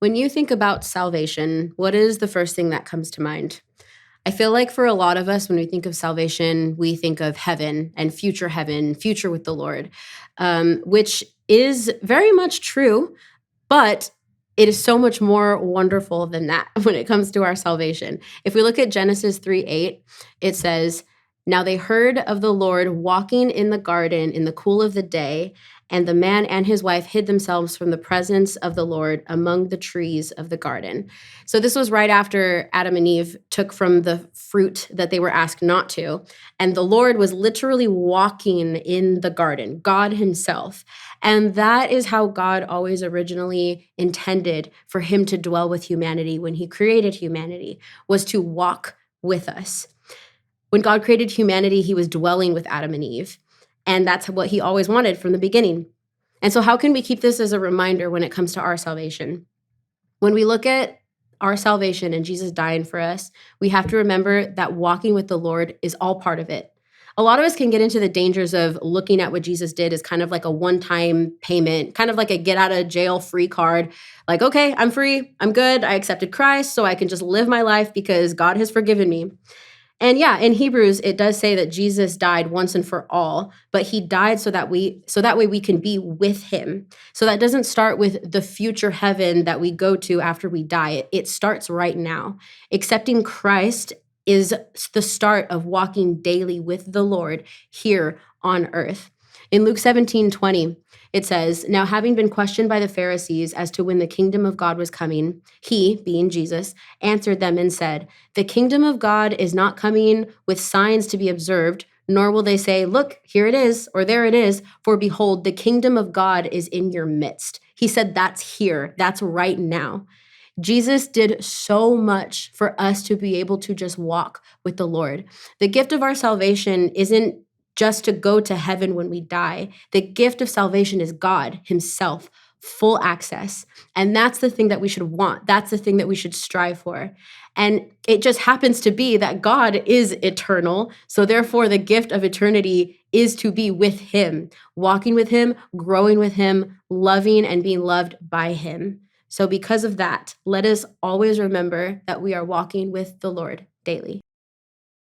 When you think about salvation, what is the first thing that comes to mind? I feel like for a lot of us, when we think of salvation, we think of heaven, future with the Lord, which is very much true, but it is so much more wonderful than that when it comes to our salvation. If we look at Genesis 3:8, it says, "Now they heard of the Lord walking in the garden in the cool of the day, and the man and his wife hid themselves from the presence of the Lord among the trees of the garden." So this was right after Adam and Eve took from the fruit that they were asked not to. And the Lord was literally walking in the garden, God Himself. And that is how God always originally intended for Him to dwell with humanity when He created humanity, was to walk with us. When God created humanity, He was dwelling with Adam and Eve. And that's what He always wanted from the beginning. And so, how can we keep this as a reminder when it comes to our salvation? When we look at our salvation and Jesus dying for us, we have to remember that walking with the Lord is all part of it. A lot of us can get into the dangers of looking at what Jesus did as kind of like a one time payment, kind of like a get out of jail free card. Like, okay, I'm free, I'm good, I accepted Christ, so I can just live my life because God has forgiven me. And yeah, in Hebrews it does say that Jesus died once and for all, but He died so that way we can be with Him. So that doesn't start with the future heaven that we go to after we die. It starts right now. Accepting Christ is the start of walking daily with the Lord here on earth. In Luke 17:20, it says, "Now having been questioned by the Pharisees as to when the kingdom of God was coming, He, being Jesus, answered them and said, 'The kingdom of God is not coming with signs to be observed, nor will they say, Look, here it is, or there it is, for behold, the kingdom of God is in your midst.'" He said that's here, that's right now. Jesus did so much for us to be able to just walk with the Lord. The gift of our salvation isn't just to go to heaven when we die. The gift of salvation is God Himself, full access. And that's the thing that we should want. That's the thing that we should strive for. And it just happens to be that God is eternal. So therefore, the gift of eternity is to be with Him, walking with Him, growing with Him, loving and being loved by Him. So because of that, let us always remember that we are walking with the Lord daily.